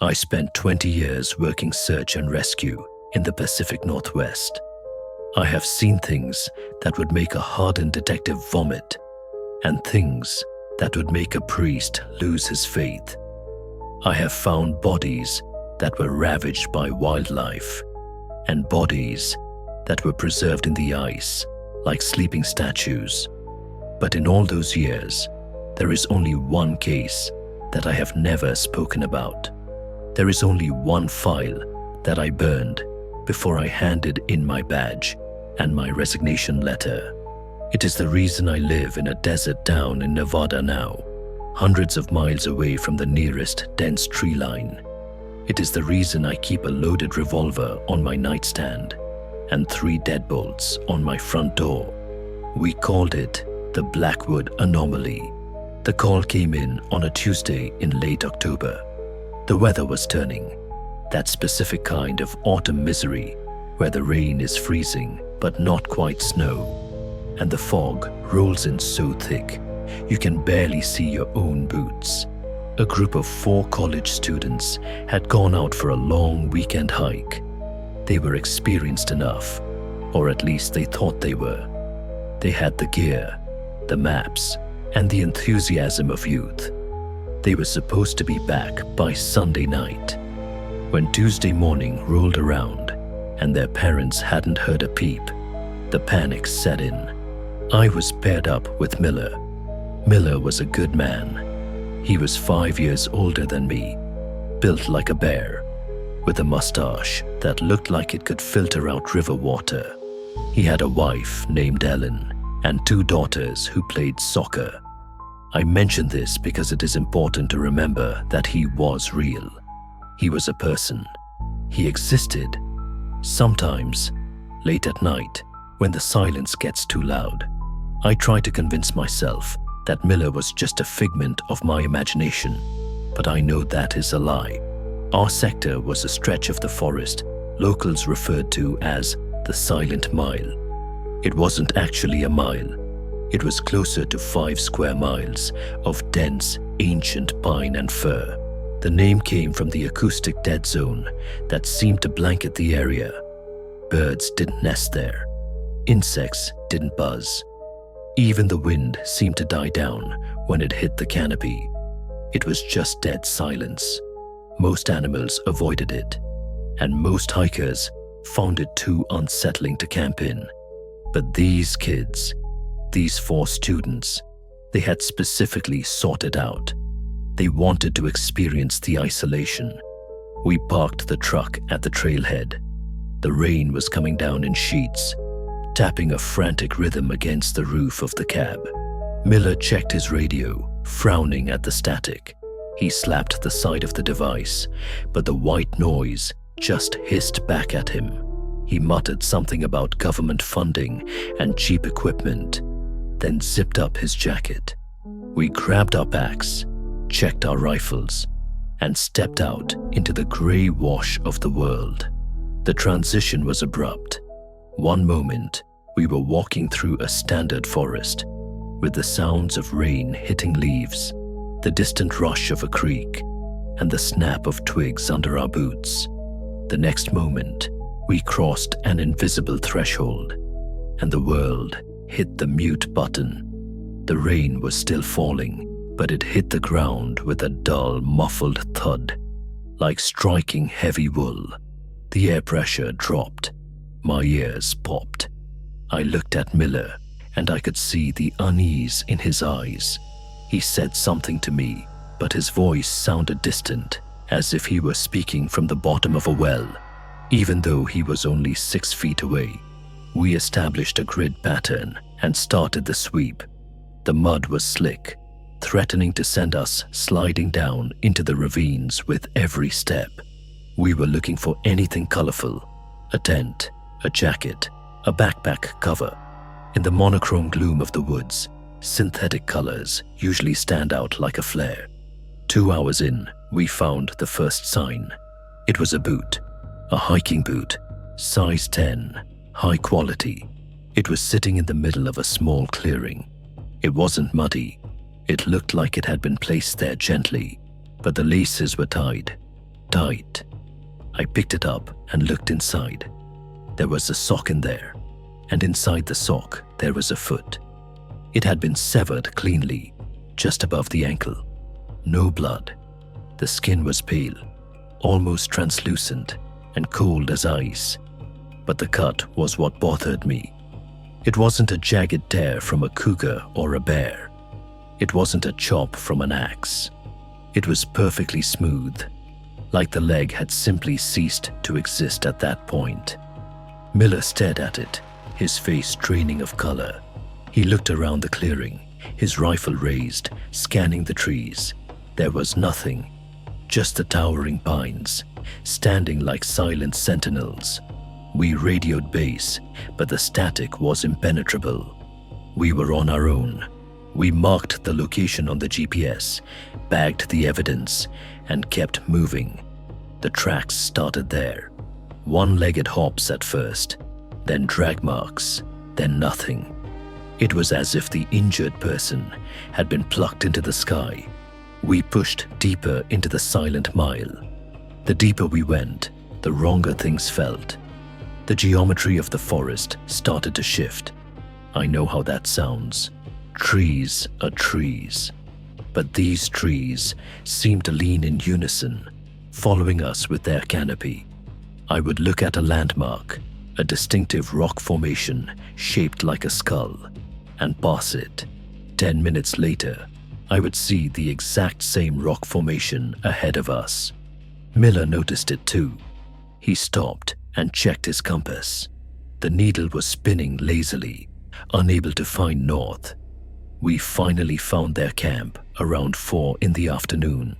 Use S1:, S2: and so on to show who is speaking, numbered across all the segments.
S1: I spent 20 years working search and rescue in the Pacific Northwest. I have seen things that would make a hardened detective vomit, and things that would make a priest lose his faith. I have found bodies that were ravaged by wildlife, and bodies that were preserved in the ice like sleeping statues. But in all those years, there is only one case that I have never spoken about. There is only one file that I burned before I handed in my badge and my resignation letter. It is the reason I live in a desert town in Nevada now, hundreds of miles away from the nearest dense tree line. It is the reason I keep a loaded revolver on my nightstand and 3 deadbolts on my front door. We called it the Blackwood Anomaly. The call came in on a Tuesday in late October. The weather was turning, that specific kind of autumn misery where the rain is freezing but not quite snow, and the fog rolls in so thick you can barely see your own boots. A group of 4 college students had gone out for a long weekend hike. They were experienced enough, or at least they thought they were. They had the gear, the maps, and the enthusiasm of youth. They were supposed to be back by Sunday night. When Tuesday morning rolled around and their parents hadn't heard a peep, the panic set in. I was paired up with Miller. Miller was a good man. He was 5 years older than me, built like a bear, with a mustache that looked like it could filter out river water. He had a wife named Ellen and 2 daughters who played soccer. I mention this because it is important to remember that he was real. He was a person. He existed. Sometimes, late at night, when the silence gets too loud, I try to convince myself that Miller was just a figment of my imagination, but I know that is a lie. Our sector was a stretch of the forest locals referred to as the Silent Mile. It wasn't actually a mile. It was closer to 5 square miles of dense, ancient pine and fir. The name came from the acoustic dead zone that seemed to blanket the area. Birds didn't nest there. Insects didn't buzz. Even the wind seemed to die down when it hit the canopy. It was just dead silence. Most animals avoided it, and most hikers found it too unsettling to camp in. But these kids, these 4 students, they had specifically sought it out. They wanted to experience the isolation. We parked the truck at the trailhead. The rain was coming down in sheets, tapping a frantic rhythm against the roof of the cab. Miller checked his radio, frowning at the static. He slapped the side of the device, but the white noise just hissed back at him. He muttered something about government funding and cheap equipment, then zipped up his jacket. We grabbed our packs, checked our rifles, and stepped out into the gray wash of the world. The transition was abrupt. One moment, we were walking through a standard forest, with the sounds of rain hitting leaves, the distant rush of a creek, and the snap of twigs under our boots. The next moment, we crossed an invisible threshold, and the world hit the mute button. The rain was still falling, but it hit the ground with a dull, muffled thud, like striking heavy wool. The air pressure dropped. My ears popped. I looked at Miller, and I could see the unease in his eyes. He said something to me, but his voice sounded distant, as if he were speaking from the bottom of a well, even though he was only 6 feet away. We established a grid pattern and started the sweep. The mud was slick, threatening to send us sliding down into the ravines with every step. We were looking for anything colorful: a tent, a jacket, a backpack cover. In the monochrome gloom of the woods, synthetic colors usually stand out like a flare. 2 hours in, we found the first sign. It was a boot, a hiking boot, size 10, high quality. It was sitting in the middle of a small clearing. It wasn't muddy. It looked like it had been placed there gently, but the laces were tied. tight. I picked it up and looked inside. There was a sock in there, and inside the sock there was a foot. It had been severed cleanly, just above the ankle. No blood. The skin was pale, almost translucent, and cold as ice. But the cut was what bothered me. It wasn't a jagged tear from a cougar or a bear. It wasn't a chop from an axe. It was perfectly smooth, like the leg had simply ceased to exist at that point. Miller stared at it, his face draining of color. He looked around the clearing, his rifle raised, scanning the trees. There was nothing, just the towering pines, standing like silent sentinels. We radioed base, but the static was impenetrable. We were on our own. We marked the location on the GPS, bagged the evidence, and kept moving. The tracks started there. One-legged hops at first, then drag marks, then nothing. It was as if the injured person had been plucked into the sky. We pushed deeper into the silent mile. The deeper we went, the wronger things felt. The geometry of the forest started to shift. I know how that sounds. Trees are trees. But these trees seemed to lean in unison, following us with their canopy. I would look at a landmark, a distinctive rock formation shaped like a skull, and pass it. 10 minutes later, I would see the exact same rock formation ahead of us. Miller noticed it too. He stopped and checked his compass. The needle was spinning lazily, unable to find north. We finally found their camp around 4 in the afternoon.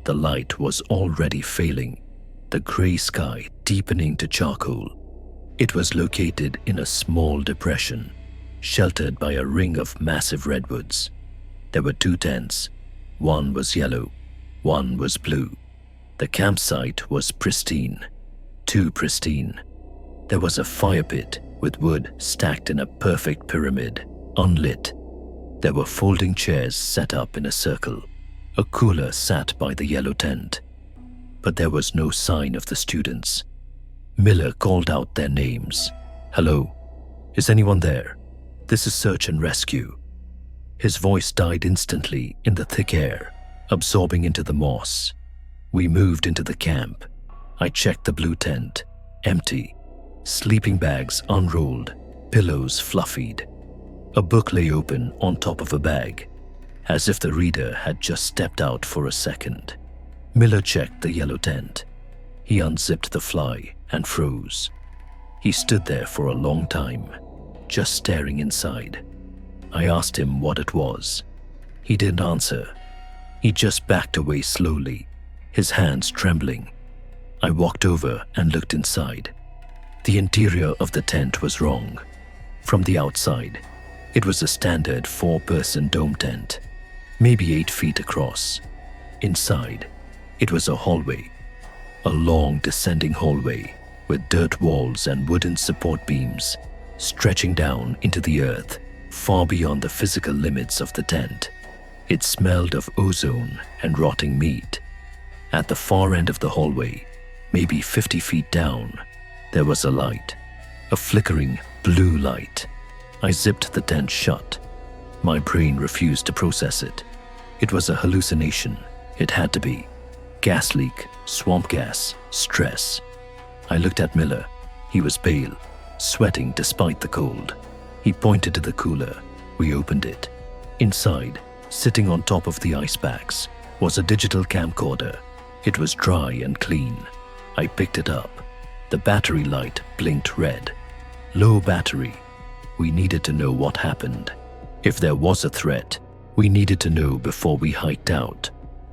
S1: The light was already failing, the gray sky deepening to charcoal. It was located in a small depression, sheltered by a ring of massive redwoods. There were 2 tents. One was yellow, one was blue. The campsite was pristine, too pristine. There was a fire pit with wood stacked in a perfect pyramid, unlit. There were folding chairs set up in a circle. A cooler sat by the yellow tent. But there was no sign of the students. Miller called out their names. "Hello? Is anyone there? This is search and rescue." His voice died instantly in the thick air, absorbing into the moss. We moved into the camp. I checked the blue tent, empty. Sleeping bags unrolled, pillows fluffied. A book lay open on top of a bag, as if the reader had just stepped out for a second. Miller checked the yellow tent. He unzipped the fly and froze. He stood there for a long time, just staring inside. I asked him what it was. He didn't answer. He just backed away slowly, his hands trembling. I walked over and looked inside. The interior of the tent was wrong. From the outside, it was a standard 4-person dome tent, maybe 8 feet across. Inside, it was a hallway, a long descending hallway with dirt walls and wooden support beams stretching down into the earth, far beyond the physical limits of the tent. It smelled of ozone and rotting meat. At the far end of the hallway, maybe 50 feet down, there was a light, a flickering blue light. I zipped the tent shut. My brain refused to process it. It was a hallucination. It had to be. Gas leak, swamp gas, stress. I looked at Miller. He was pale, sweating despite the cold. He pointed to the cooler. We opened it. Inside, sitting on top of the ice packs, was a digital camcorder. It was dry and clean. I picked it up. The battery light blinked red. Low battery. We needed to know what happened. If there was a threat, we needed to know before we hiked out.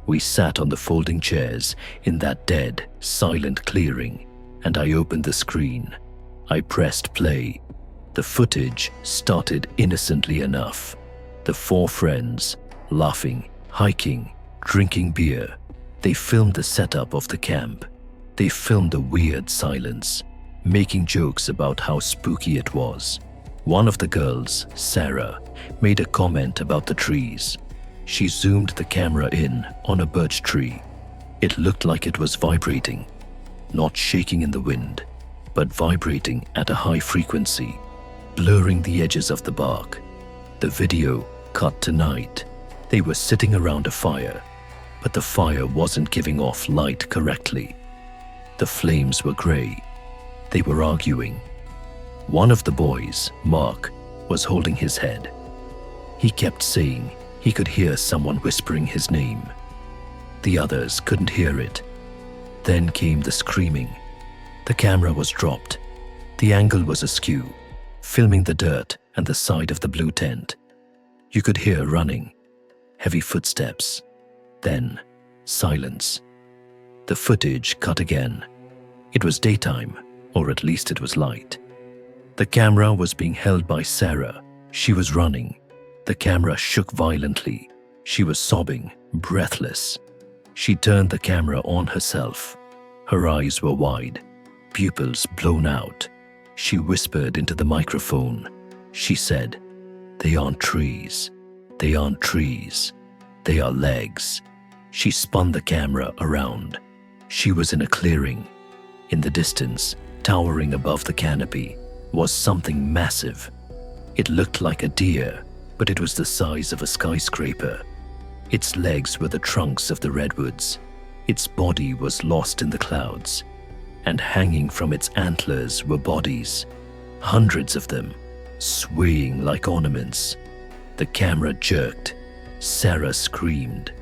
S1: We sat on the folding chairs in that dead, silent clearing, and I opened the screen. I pressed play. The footage started innocently enough. The 4 friends, laughing, hiking, drinking beer. They filmed the setup of the camp. They filmed the weird silence, making jokes about how spooky it was. One of the girls, Sarah, made a comment about the trees. She zoomed the camera in on a birch tree. It looked like it was vibrating, not shaking in the wind, but vibrating at a high frequency, blurring the edges of the bark. The video cut to night. They were sitting around a fire, but the fire wasn't giving off light correctly. The flames were grey. They were arguing. One of the boys, Mark, was holding his head. He kept saying he could hear someone whispering his name. The others couldn't hear it. Then came the screaming. The camera was dropped. The angle was askew, filming the dirt and the side of the blue tent. You could hear running, heavy footsteps, then silence. The footage cut again. It was daytime, or at least it was light. The camera was being held by Sarah. She was running. The camera shook violently. She was sobbing, breathless. She turned the camera on herself. Her eyes were wide, pupils blown out. She whispered into the microphone. She said, "They aren't trees. They aren't trees. They are legs." She spun the camera around. She was in a clearing. In the distance, towering above the canopy, was something massive. It looked like a deer, but it was the size of a skyscraper. Its legs were the trunks of the redwoods. Its body was lost in the clouds, and hanging from its antlers were bodies, hundreds of them, swaying like ornaments. The camera jerked. Sarah screamed.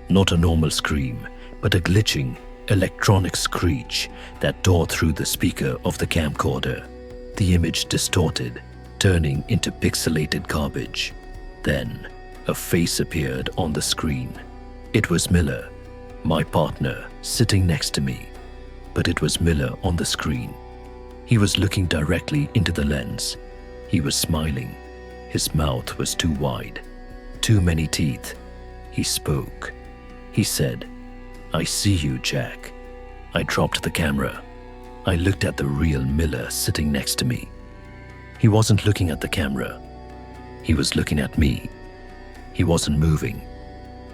S1: Not a normal scream, but a glitching, electronic screech that tore through the speaker of the camcorder. The image distorted, turning into pixelated garbage. Then, a face appeared on the screen. It was Miller, my partner, sitting next to me. But it was Miller on the screen. He was looking directly into the lens. He was smiling. His mouth was too wide. Too many teeth. He spoke. He said, "I see you, Jack." I dropped the camera. I looked at the real Miller sitting next to me. He wasn't looking at the camera. He was looking at me. He wasn't moving.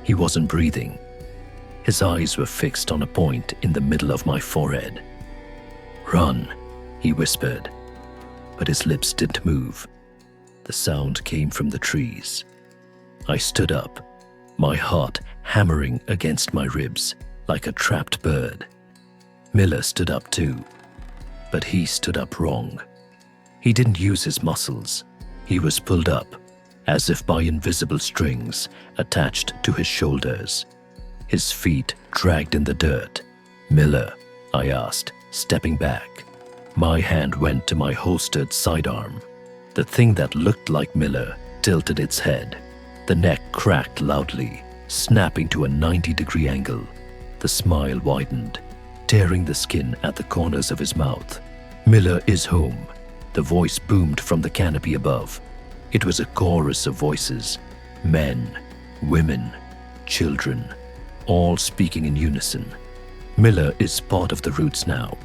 S1: He wasn't breathing. His eyes were fixed on a point in the middle of my forehead. "Run," he whispered, but his lips didn't move. The sound came from the trees. I stood up, my heart hammering against my ribs like a trapped bird. Miller stood up too, but he stood up wrong. He didn't use his muscles. He was pulled up, as if by invisible strings attached to his shoulders. His feet dragged in the dirt. "Miller," I asked, stepping back. My hand went to my holstered sidearm. The thing that looked like Miller tilted its head. The neck cracked loudly, snapping to a 90-degree angle. The smile widened, tearing the skin at the corners of his mouth. "Miller is home." The voice boomed from the canopy above. It was a chorus of voices, men, women, children, all speaking in unison. "Miller is part of the roots now."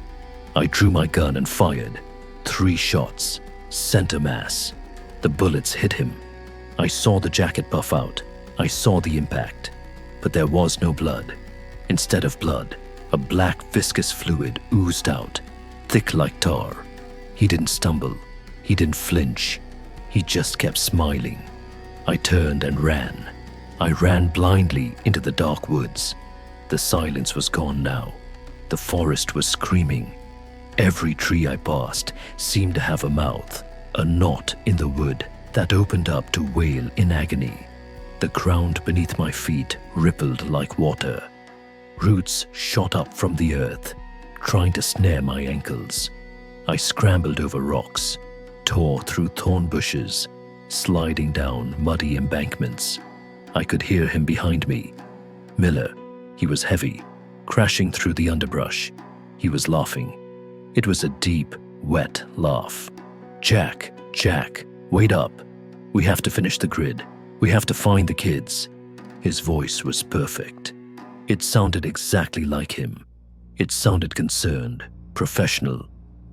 S1: I drew my gun and fired. 3 shots, center mass. The bullets hit him. I saw the jacket puff out. I saw the impact. But there was no blood. Instead of blood, a black viscous fluid oozed out, thick like tar. He didn't stumble. He didn't flinch. He just kept smiling. I turned and ran. I ran blindly into the dark woods. The silence was gone now. The forest was screaming. Every tree I passed seemed to have a mouth, a knot in the wood that opened up to wail in agony. The ground beneath my feet rippled like water. Roots shot up from the earth, trying to snare my ankles. I scrambled over rocks, tore through thorn bushes, sliding down muddy embankments. I could hear him behind me. Miller, he was heavy, crashing through the underbrush. He was laughing. It was a deep, wet laugh. Jack, wait up. We have to finish the grid. We have to find the kids." His voice was perfect. It sounded exactly like him. It sounded concerned, professional.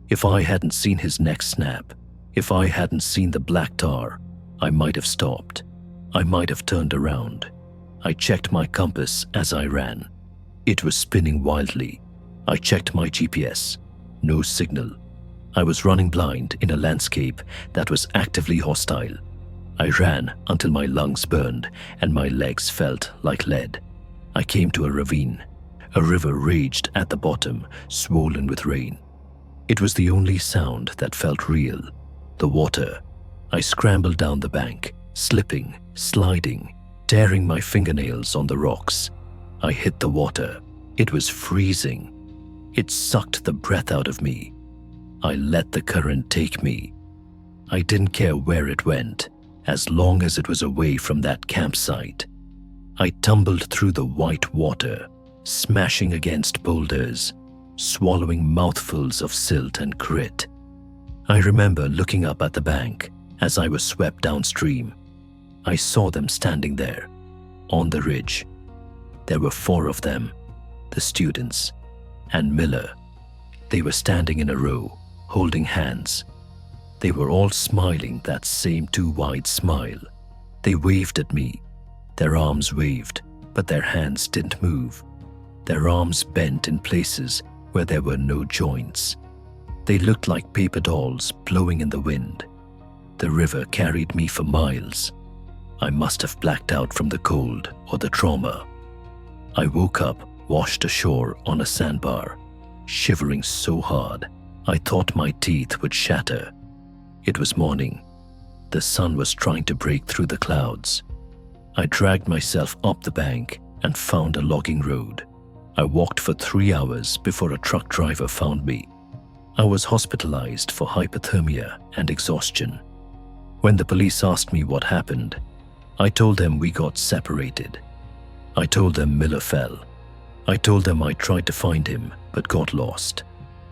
S1: If I hadn't seen his neck snap, if I hadn't seen the black tar, I might have stopped. I might have turned around. I checked my compass as I ran. It was spinning wildly. I checked my GPS. No signal. I was running blind in a landscape that was actively hostile. I ran until my lungs burned and my legs felt like lead. I came to a ravine. A river raged at the bottom, swollen with rain. It was the only sound that felt real. The water. I scrambled down the bank, slipping, sliding, tearing my fingernails on the rocks. I hit the water. It was freezing. It sucked the breath out of me. I let the current take me. I didn't care where it went, as long as it was away from that campsite. I tumbled through the white water, smashing against boulders, swallowing mouthfuls of silt and grit. I remember looking up at the bank as I was swept downstream. I saw them standing there, on the ridge. There were 4 of them, the students, and Miller. They were standing in a row, holding hands. They were all smiling that same too wide smile. They waved at me. Their arms waved, but their hands didn't move. Their arms bent in places where there were no joints. They looked like paper dolls blowing in the wind. The river carried me for miles. I must have blacked out from the cold or the trauma. I woke up, washed ashore on a sandbar, shivering so hard I thought my teeth would shatter. It was morning. The sun was trying to break through the clouds. I dragged myself up the bank and found a logging road. I walked for 3 hours before a truck driver found me. I was hospitalized for hypothermia and exhaustion. When the police asked me what happened, I told them we got separated. I told them Miller fell. I told them I tried to find him but got lost.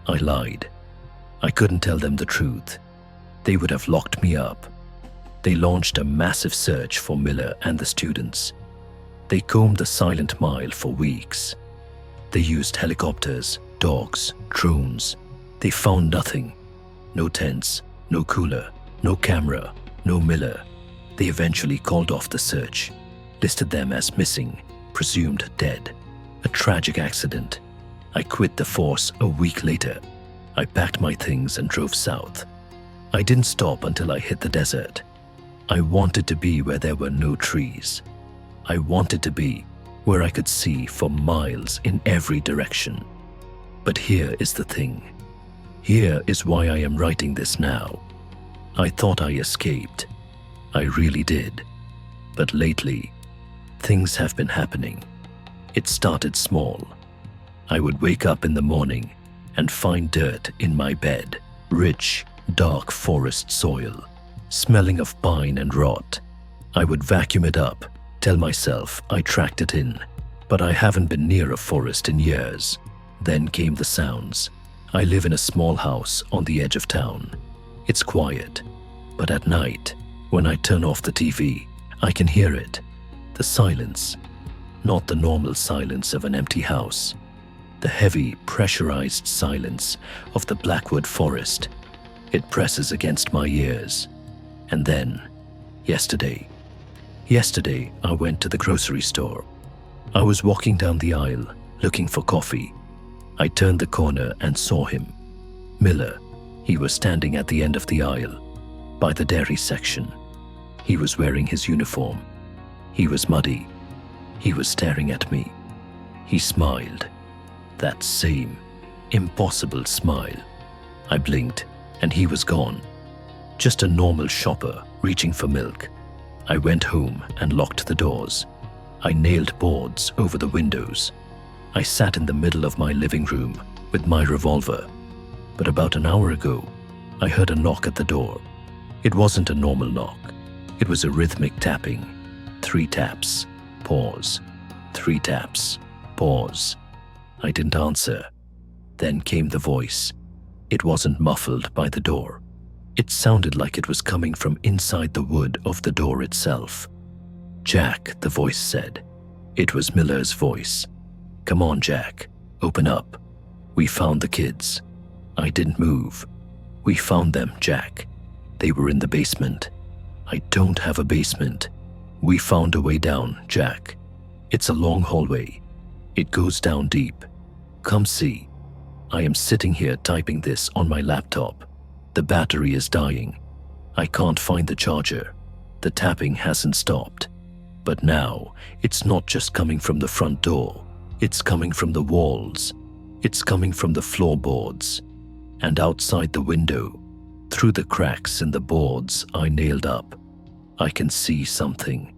S1: I lied. I couldn't tell them the truth. They would have locked me up. They launched a massive search for Miller and the students. They combed the Silent Mile for weeks. They used helicopters, dogs, drones. They found nothing. No tents, no cooler, no camera, no Miller. They eventually called off the search, listed them as missing, presumed dead. A tragic accident. I quit the force a week later. I packed my things and drove south. I didn't stop until I hit the desert. I wanted to be where there were no trees. I wanted to be where I could see for miles in every direction. But here is the thing. Here is why I am writing this now. I thought I escaped. I really did. But lately, things have been happening. It started small. I would wake up in the morning and find dirt in my bed, rich, dark forest soil, smelling of pine and rot. I would vacuum it up, tell myself I tracked it in, but I haven't been near a forest in years. Then came the sounds. I live in a small house on the edge of town. It's quiet, but at night, when I turn off the TV, I can hear it. The silence. Not the normal silence of an empty house. The heavy, pressurized silence of the Blackwood Forest. It presses against my ears. And then, yesterday I went to the grocery store. I was walking down the aisle, looking for coffee. I turned the corner and saw him. Miller. He was standing at the end of the aisle, by the dairy section. He was wearing his uniform. He was muddy. He was staring at me. He smiled. That same, impossible smile. I blinked, and he was gone. Just a normal shopper reaching for milk. I went home and locked the doors. I nailed boards over the windows. I sat in the middle of my living room with my revolver. But about an hour ago, I heard a knock at the door. It wasn't a normal knock. It was a rhythmic tapping. 3 taps, pause. 3 taps, pause. I didn't answer. Then came the voice. It wasn't muffled by the door. It sounded like it was coming from inside the wood of the door itself. Jack, the voice said. It was Miller's voice. Come on, Jack. Open up. We found the kids. I didn't move. We found them, Jack. They were in the basement. I don't have a basement. We found a way down, Jack. It's a long hallway. It goes down deep. Come see. I am sitting here typing this on my laptop. The battery is dying. I can't find the charger. The tapping hasn't stopped. But now, it's not just coming from the front door. It's coming from the walls. It's coming from the floorboards. And outside the window, through the cracks in the boards I nailed up, I can see something.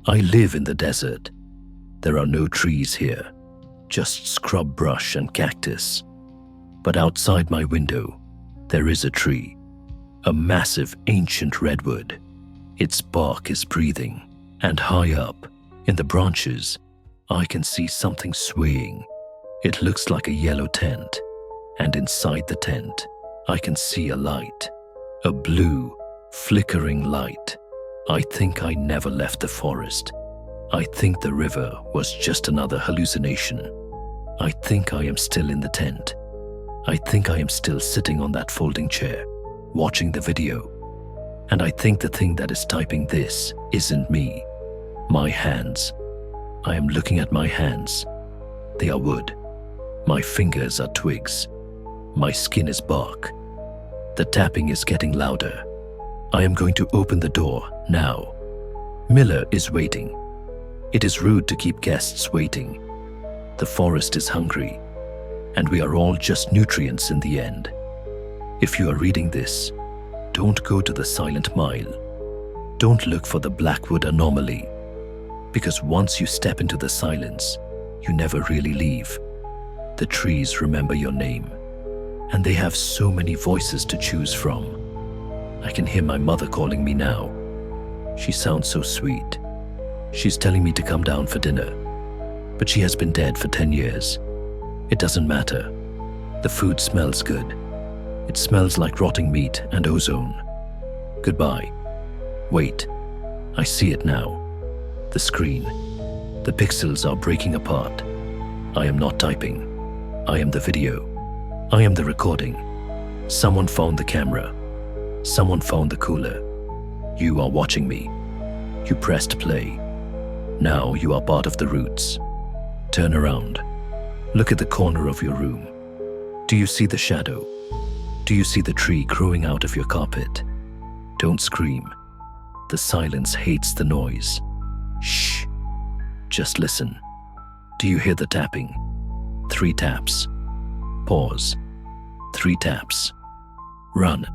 S1: I live in the desert. There are no trees here, just scrub brush and cactus. But outside my window, there is a tree, a massive ancient redwood. Its bark is breathing, and high up, in the branches, I can see something swaying. It looks like a yellow tent, and inside the tent, I can see a light, a blue, flickering light. I think I never left the forest. I think the river was just another hallucination. I think I am still in the tent. I think I am still sitting on that folding chair, watching the video. And I think the thing that is typing this isn't me. My hands. I am looking at my hands. They are wood. My fingers are twigs. My skin is bark. The tapping is getting louder. I am going to open the door now. Miller is waiting. It is rude to keep guests waiting. The forest is hungry, and we are all just nutrients in the end. If you are reading this, don't go to the Silent Mile. Don't look for the Blackwood anomaly, because once you step into the silence, you never really leave. The trees remember your name, and they have so many voices to choose from. I can hear my mother calling me now. She sounds so sweet. She's telling me to come down for dinner, but she has been dead for 10 years. It doesn't matter. The food smells good. It smells like rotting meat and ozone. Goodbye. Wait, I see it now. The screen. The pixels are breaking apart. I am not typing. I am the video. I am the recording. Someone found the camera. Someone found the cooler. You are watching me. You pressed play. Now you are part of the roots. Turn around. Look at the corner of your room. Do you see the shadow? Do you see the tree growing out of your carpet? Don't scream. The silence hates the noise. Shh. Just listen. Do you hear the tapping? 3 taps. Pause. 3 taps. Run.